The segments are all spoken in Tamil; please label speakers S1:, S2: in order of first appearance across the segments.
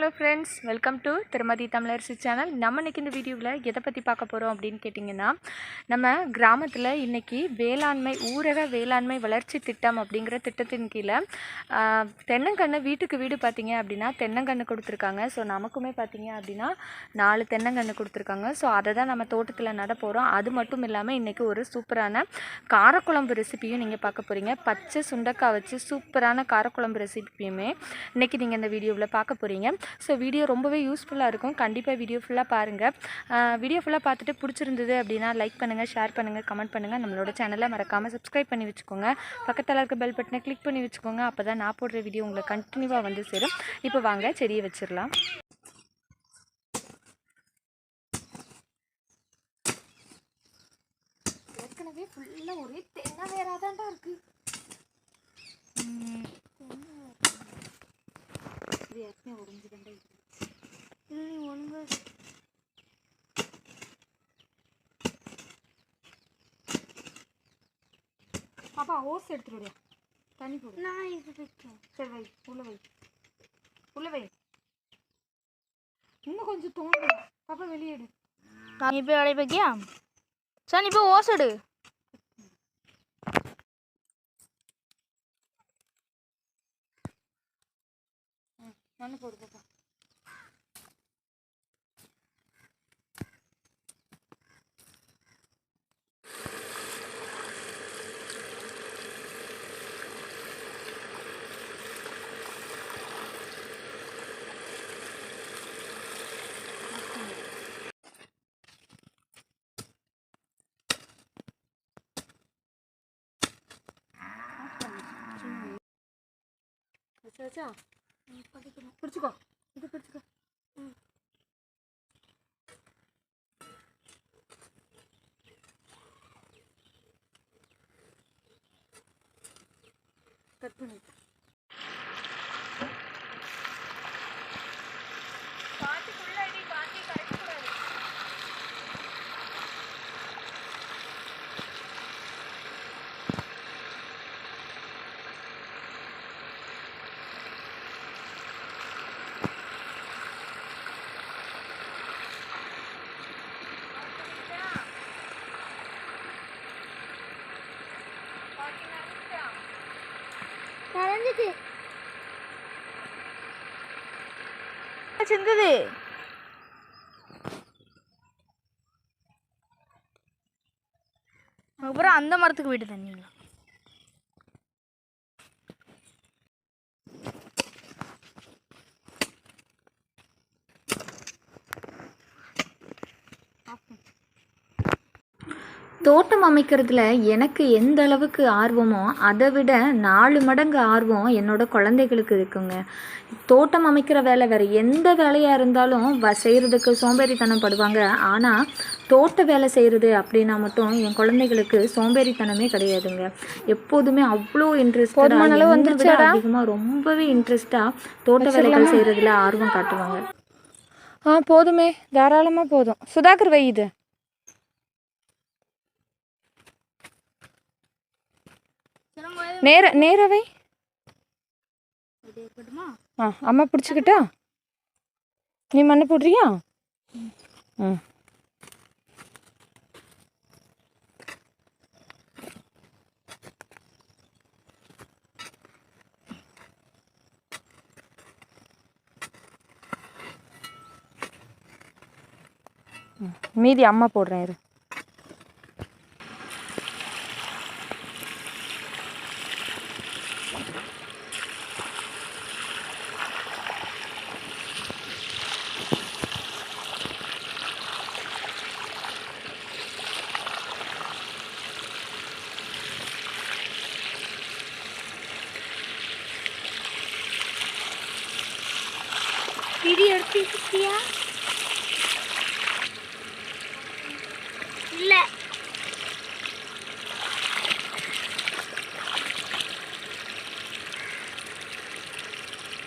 S1: Hello friends, welcome to Thirumathi tamilarasi channel. நம்ம இன்னைக்கு இந்த வீடியோவில் எதை பற்றி பார்க்க போகிறோம் அப்படின்னு கேட்டிங்கன்னா, நம்ம கிராமத்தில் இன்றைக்கி ஊரக வேளாண்மை வளர்ச்சி திட்டம் அப்படிங்கிற திட்டத்தின் கீழே தென்னங்கன்று வீட்டுக்கு வீடு பார்த்திங்க அப்படின்னா தென்னங்கன்று கொடுத்துருக்காங்க. ஸோ நமக்குமே பார்த்திங்க அப்படின்னா 4 தென்னங்கன்று கொடுத்துருக்காங்க. ஸோ அதை தான் நம்ம தோட்டத்தில் நட போகிறோம். அது மட்டும் இல்லாமல் இன்றைக்கி ஒரு சூப்பரான காரக்குழம்பு ரெசிபியும் நீங்கள் பார்க்க போகிறீங்க. பச்சை சுண்டைக்காய் வச்சு சூப்பரான காரக்குழம்பு ரெசிபியுமே இன்றைக்கி நீங்கள் இந்த வீடியோவில் பார்க்க போகிறீங்க. ஸோ வீடியோ ரொம்பவே யூஸ்ஃபுல்லாக இருக்கும். கண்டிப்பாக வீடியோ ஃபுல்லாக பாருங்கள். வீடியோ ஃபுல்லாக பார்த்துட்டு பிடிச்சிருந்தது அப்படின்னா லைக் பண்ணுங்கள், ஷேர் பண்ணுங்கள், கமெண்ட் பண்ணுங்கள். நம்மளோட சேனலை மறக்காமல் சப்ஸ்கிரைப் பண்ணி வச்சுக்கோங்க. பக்கத்தில் இருக்க பெல் பட்டனை கிளிக் பண்ணி வச்சுக்கோங்க. அப்போ தான் நான் போடுற வீடியோ உங்களுக்கு கண்டினியூவாக வந்து சேரும். இப்போ வாங்க செடியை வச்சிடலாம். ஏற்கனவே ஃபுல்லாக ஒரே தென்னை வேறாக தான்டா இருக்குது. பாப்பா ஓஸ் எடுத்துடுடியா, தண்ணி போடு. நான் இது வைக்கிறேன். சரி வை, உள்ள வை. இன்னும் கொஞ்சம் தோணுது. பாப்பா வெளியேடு.
S2: நீ போய் வேலையை வைக்கியா? சரி நீ போய் ஓஸ் எடு.
S1: மண்ணு போடு பாப்பா. வச்சா பிடிச்சிக்கோ, இது பிடிச்சிக்கோ. கட் பண்ணி
S2: சிந்தது அப்புறம் அந்த மரத்துக்கு போயிட்டு தண்ணீங்களா?
S1: தோட்டம் அமைக்கிறதுல எனக்கு எந்த அளவுக்கு ஆர்வமோ அதை விட 4 மடங்கு ஆர்வம் என்னோட குழந்தைகளுக்கு இருக்குங்க. தோட்டம் அமைக்கிற வேலை வேறு எந்த வேலையாக இருந்தாலும் செய்கிறதுக்கு சோம்பேறித்தனம் படுவாங்க. ஆனால் தோட்ட வேலை செய்கிறது அப்படின்னா மட்டும் என் குழந்தைகளுக்கு சோம்பேறித்தனமே கிடையாதுங்க. எப்போதுமே அவ்வளோ இன்ட்ரெஸ்டாக அதிகமாக ரொம்பவே இன்ட்ரெஸ்டாக தோட்ட வேலைகள் செய்கிறதுல ஆர்வம் காட்டுவாங்க. போதுமே, தாராளமாக போதும். சுதாகர் வை, இது நேரவை. அம்மா பிடிச்சிக்கிட்டா? நீ மண்ணை போடுறியா? மீதி அம்மா போடுறேன் இரு.
S2: பிடி எடுத்துக்கிட்டியா? இல்லை,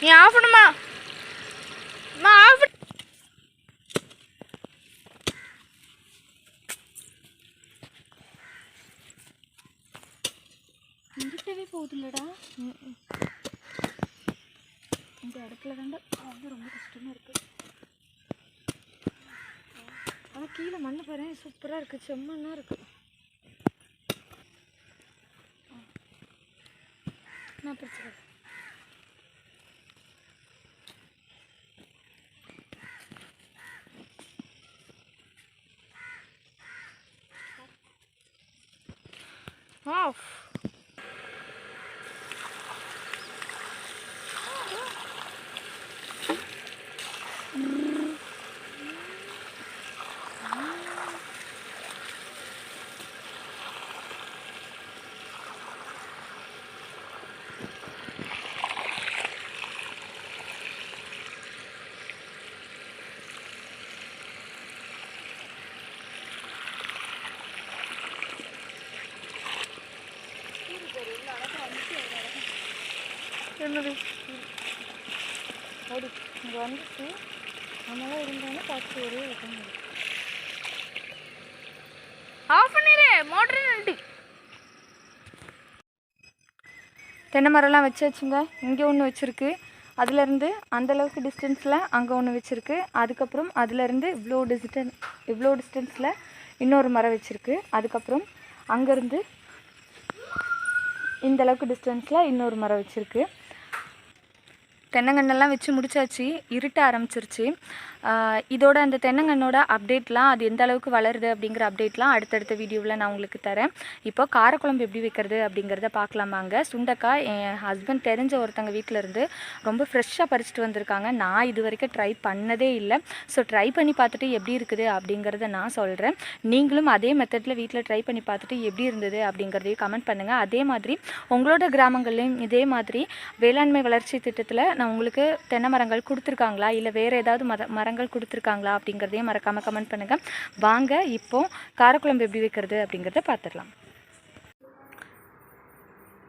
S2: நீ ஆஃப் பண்ணுமா? ஆஃப்
S1: போகுது இல்லடா. இந்த இடத்துல தாண்டா வந்து ரொம்ப கஷ்டமாக இருக்குது. ஆனால் கீழே மண் பாரு சூப்பராக இருக்குது, செம்மண்ணாக இருக்குது. நான் பிரச்சனை
S2: ஆஃப்.
S1: என்னது ஓடி இங்கே வந்துச்சு. நம்மளாம் இருந்தாலும் பார்த்து ஒரே வைக்க
S2: ஆஃப் பண்ணிடு மோட்டர் நிறுத்தி.
S1: தென்னை மரம்லாம் வச்சாச்சுங்க. இங்கே ஒன்று வச்சுருக்கு, அதுலேருந்து அந்தளவுக்கு டிஸ்டன்ஸில் அங்கே ஒன்று வச்சுருக்கு. அதுக்கப்புறம் அதுலேருந்து இவ்வளோ டிஸ்டன்ஸில் இன்னொரு மரம் வச்சுருக்கு. அதுக்கப்புறம் அங்கேருந்து இந்தளவுக்கு டிஸ்டன்ஸில் இன்னொரு மரம் வச்சுருக்கு. தென்னங்கண்ணெல்லாம் வச்சு முடிச்சாச்சு, இருட்ட ஆரம்பிச்சிருச்சு. இதோட அந்த தென்னங்கண்ணோட அப்டேட்லாம், அது எந்த அளவுக்கு வளருது அப்படிங்கிற அப்டேட்லாம் அடுத்தடுத்த வீடியோவில் நான் உங்களுக்கு தரேன். இப்போ காரக்குழம்பு எப்படி வைக்கிறது அப்படிங்கிறத பார்க்கலாமாங்க. சுண்டைக்காய் என் ஹஸ்பண்ட் தெரிஞ்ச ஒருத்தங்க வீட்டில் இருந்து ரொம்ப ஃப்ரெஷ்ஷாக பறிச்சுட்டு வந்திருக்காங்க. நான் இது வரைக்கும் ட்ரை பண்ணதே இல்லை. ஸோ ட்ரை பண்ணி பார்த்துட்டு எப்படி இருக்குது அப்படிங்கிறத நான் சொல்கிறேன். நீங்களும் அதே மெத்தடில் வீட்டில் ட்ரை பண்ணி பார்த்துட்டு எப்படி இருந்தது அப்படிங்கிறதையும் கமெண்ட் பண்ணுங்கள். அதே மாதிரி உங்களோட கிராமங்கள்லேயும் இதே மாதிரி வேளாண்மை வளர்ச்சி திட்டத்தில் நான் உங்களுக்கு தென்னை மரங்கள் கொடுத்துருக்காங்களா, இல்லை வேறு ஏதாவது மரங்கள் கொடுத்துருக்காங்களா அப்படிங்கிறதையும் மறக்காமல் கமெண்ட் பண்ணுங்கள். வாங்க இப்போ காரக்குழம்பு எப்படி வைக்கிறது அப்படிங்கிறத பார்த்துடலாம்.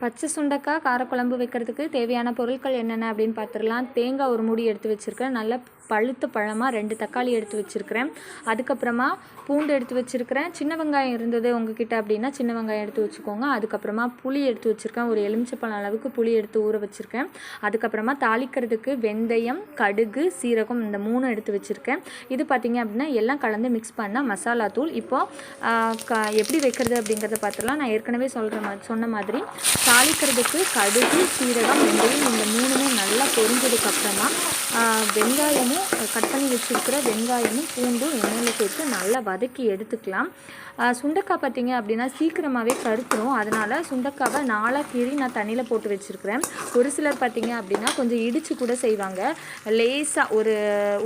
S1: பச்சை சுண்டைக்காய் காரக்குழம்பு வைக்கிறதுக்கு தேவையான பொருட்கள் என்னென்ன அப்படின்னு பார்த்துடலாம். தேங்காய் ஒரு மூடி எடுத்து வச்சுருக்கேன், நல்ல பழுத்த பழமாக 2 தக்காளி எடுத்து வச்சுருக்கிறேன். அதுக்கப்புறமா பூண்டு எடுத்து வச்சுருக்கிறேன். சின்ன வெங்காயம் இருந்தது உங்ககிட்ட அப்படின்னா சின்ன வெங்காயம் எடுத்து வச்சுக்கோங்க. அதுக்கப்புறமா புளி எடுத்து வச்சுருக்கேன், ஒரு எலுமிச்சப்பழம் அளவுக்கு புளி எடுத்து ஊற வச்சுருக்கேன். அதுக்கப்புறமா தாளிக்கிறதுக்கு வெந்தயம், கடுகு, சீரகம் இந்த 3 எடுத்து வச்சுருக்கேன். இது பார்த்திங்க அப்படின்னா எல்லாம் கலந்து மிக்ஸ் பண்ணால் மசாலா தூள். இப்போது எப்படி வைக்கிறது அப்படிங்கிறத பார்த்துலாம். நான் ஏற்கனவே சொன்ன மாதிரி தாளிக்கிறதுக்கு கடுகு, சீரகம், வெந்தயம் இந்த 3மே நல்லா பொரிஞ்சதுக்கப்புறமா வெங்காயமும் கட் பண்ணி வச்சுருக்கிற வெங்காயமும் பூண்டும் எண்ணெயில் சேர்த்து நல்லா வதக்கி எடுத்துக்கலாம். சுண்டைக்காய் பார்த்திங்க அப்படின்னா சீக்கிரமாகவே கருத்துரும். அதனால் சுண்டைக்காவை 4 கீறி நான் தண்ணியில் போட்டு வச்சுருக்கிறேன். ஒரு சிலர் பார்த்திங்க அப்படின்னா கொஞ்சம் இடித்து கூட செய்வாங்க. லேசாக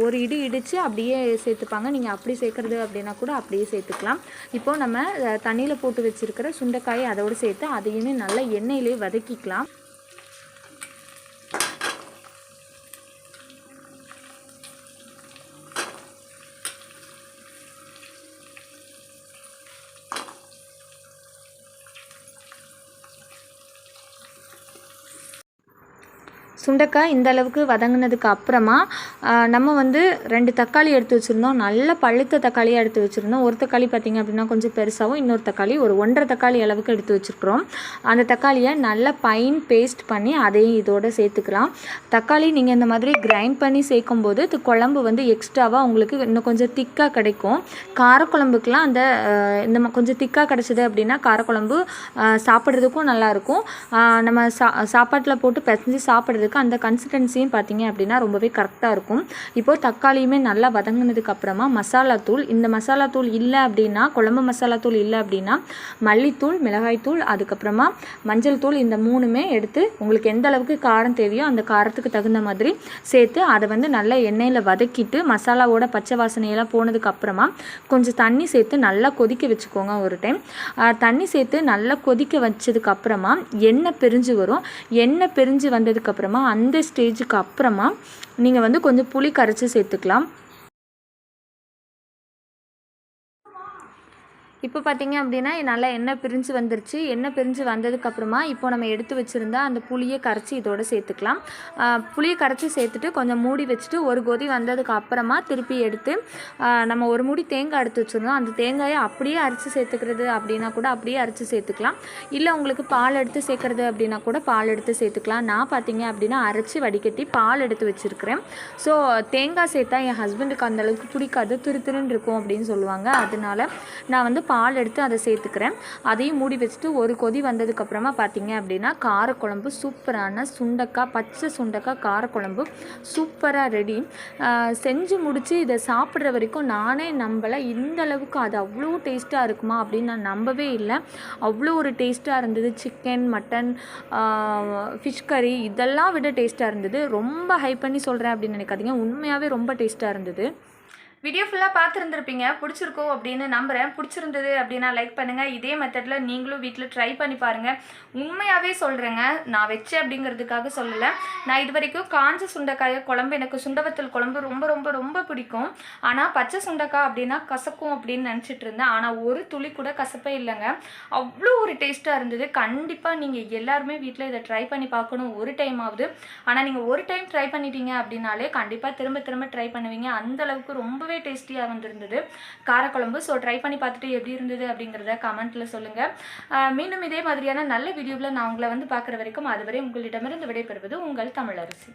S1: ஒரு இடி இடித்து அப்படியே சேர்த்துப்பாங்க. நீங்கள் அப்படி சேர்க்குறது அப்படின்னா கூட அப்படியே சேர்த்துக்கலாம். இப்போது நம்ம தண்ணியில் போட்டு வச்சுருக்கிற சுண்டைக்காயை அதோடு சேர்த்து அதையுமே நல்லா எண்ணெயிலே வதக்கிக்கலாம். சுண்டைக்காய் இந்த அளவுக்கு வதங்கினதுக்கு அப்புறமா நம்ம வந்து 2 தக்காளி எடுத்து வச்சுருந்தோம். நல்ல பழுத்த தக்காளியாக எடுத்து வச்சுருந்தோம். ஒரு தக்காளி பார்த்திங்க அப்படின்னா கொஞ்சம் பெருசாகவும், இன்னொரு தக்காளி ஒரு 1.5 தக்காளி அளவுக்கு எடுத்து வச்சுருக்குறோம். அந்த தக்காளியை நல்லா பைன் பேஸ்ட் பண்ணி அதையும் இதோடு சேர்த்துக்கலாம். தக்காளி நீங்கள் இந்த மாதிரி கிரைண்ட் பண்ணி சேர்க்கும்போது குழம்பு வந்து எக்ஸ்ட்ராவாக உங்களுக்கு இன்னும் கொஞ்சம் திக்காக கிடைக்கும். காரக்குழம்புக்கெலாம் அந்த இந்த கொஞ்சம் திக்காக கிடச்சிது அப்படின்னா காரக்குழம்பு சாப்பிட்றதுக்கும் நல்லாயிருக்கும். நம்ம சாப்பாட்டில் போட்டு பிசைஞ்சு சாப்பிட்றதுக்கு அந்த கன்சிஸ்டன்சியும் பார்த்திங்க அப்படின்னா ரொம்பவே கரெக்டாக இருக்கும். இப்போது தக்காளியுமே நல்லா வதங்கினதுக்கு அப்புறமா மசாலா தூள், இந்த மசாலா தூள் இல்லை அப்படின்னா குழம்பு மசாலா தூள் இல்லை அப்படின்னா மல்லித்தூள், மிளகாய்த்தூள், அதுக்கப்புறமா மஞ்சள் தூள் இந்த 3மே எடுத்து உங்களுக்கு எந்த அளவுக்கு காரம் தேவையோ அந்த காரத்துக்கு தகுந்த மாதிரி சேர்த்து அதை வந்து நல்லா எண்ணெயில் வதக்கிட்டு மசாலாவோட பச்சை வாசனையெல்லாம் போனதுக்கு அப்புறமா கொஞ்சம் தண்ணி சேர்த்து நல்லா கொதிக்க வச்சுக்கோங்க. ஒரு டைம் தண்ணி சேர்த்து நல்லா கொதிக்க வச்சதுக்கு அப்புறமா எண்ணெய் பிரிஞ்சு வரும். எண்ணெய் பிரிஞ்சு வந்ததுக்கப்புறமா அந்த ஸ்டேஜுக்கு அப்புறமா நீங்கள் வந்து கொஞ்சம் புளி கரைச்சி சேர்த்துக்கலாம். இப்போ பார்த்திங்க அப்படின்னா நல்லா எண்ணெய் பிரிஞ்சு வந்துருச்சு. எண்ணெய் பிரிஞ்சு வந்ததுக்கப்புறமா இப்போ நம்ம எடுத்து வச்சுருந்தா அந்த புளியை கரைச்சி இதோடு சேர்த்துக்கலாம். புளியை கரைச்சி சேர்த்துட்டு கொஞ்சம் மூடி வச்சுட்டு ஒரு கொதி வந்ததுக்கு அப்புறமா திருப்பி எடுத்து நம்ம ஒரு மூடி தேங்காய் எடுத்து வச்சுருந்தோம். அந்த தேங்காயை அப்படியே அரைச்சி சேர்த்துக்கிறது அப்படின்னா கூட அப்படியே அரைச்சி சேர்த்துக்கலாம். இல்லை உங்களுக்கு பால் எடுத்து சேர்க்குறது அப்படின்னா கூட பால் எடுத்து சேர்த்துக்கலாம். நான் பார்த்திங்க அப்படின்னா அரைச்சி வடிகட்டி பால் எடுத்து வச்சுருக்கிறேன். ஸோ தேங்காய் சேர்த்தா என் ஹஸ்பண்டுக்கு அந்தளவுக்கு பிடிக்காது, திருன்னு இருக்கும் அப்படின்னு சொல்லுவாங்க. அதனால நான் வந்து பால் எடுத்து அதை சேர்த்துக்கிறேன். அதையும் மூடி வச்சுட்டு ஒரு கொதி வந்ததுக்கப்புறமா பார்த்திங்க அப்படின்னா காரக்குழம்பு சூப்பரான சுண்டைக்காய், பச்சை சுண்டைக்காய் காரக்குழம்பு சூப்பராக ரெடி. செஞ்சு முடித்து இதை சாப்பிட்ற வரைக்கும் நானே நம்பலை. இந்த அளவுக்கு அது அவ்வளோ டேஸ்ட்டாக இருக்குமா அப்படின்னு நான் நம்பவே இல்லை. அவ்வளோ ஒரு டேஸ்ட்டாக இருந்தது. சிக்கன், மட்டன், ஃபிஷ் கறி இதெல்லாம் விட டேஸ்ட்டாக இருந்தது. ரொம்ப ஹைப் பண்ணி சொல்கிறேன் அப்படின்னு நினைக்காதீங்க, உண்மையாகவே ரொம்ப டேஸ்ட்டாக இருந்தது. வீடியோ ஃபுல்லாக பார்த்துருந்துருப்பீங்க, பிடிச்சிருக்கோம் அப்படின்னு நம்புகிறேன். பிடிச்சிருந்தது அப்படின்னா லைக் பண்ணுங்கள். இதே மெத்தடில் நீங்களும் வீட்டில் ட்ரை பண்ணி பாருங்கள். உண்மையாகவே சொல்கிறேங்க, நான் வச்சேன் அப்படிங்கிறதுக்காக சொல்லலை. நான் இது வரைக்கும் காஞ்ச சுண்டைக்காயை குழம்பு, எனக்கு சுண்டவத்தல் குழம்பு ரொம்ப ரொம்ப ரொம்ப பிடிக்கும். ஆனால் பச்சை சுண்டைக்காய் அப்படின்னா கசக்கும் அப்படின்னு நினச்சிட்டு இருந்தேன். ஆனால் ஒரு துளி கூட கசப்பே இல்லைங்க, அவ்வளோ ஒரு டேஸ்ட்டாக இருந்தது. கண்டிப்பாக நீங்கள் எல்லாருமே வீட்டில் இதை ட்ரை பண்ணி பார்க்கணும் ஒரு டைம் ஆகுது. ஆனால் நீங்கள் ஒரு டைம் ட்ரை பண்ணிட்டீங்க அப்படின்னாலே கண்டிப்பாக திரும்ப திரும்ப ட்ரை பண்ணுவீங்க. அந்தளவுக்கு ரொம்பவே டேஸ்டியாக வந்துருந்தது காரக்குழம்பு. ஸோ ட்ரை பண்ணி பார்த்துட்டு எப்படி இருந்தது அப்படிங்கிறத கமெண்ட்டில் சொல்லுங்கள். மீண்டும் இதே மாதிரியான நல்ல வீடியோவில் நான் உங்களை வந்து பார்க்குற வரைக்கும் அதுவரை உங்களிடமிருந்து விடைபெறுவது உங்கள் தமிழரசி.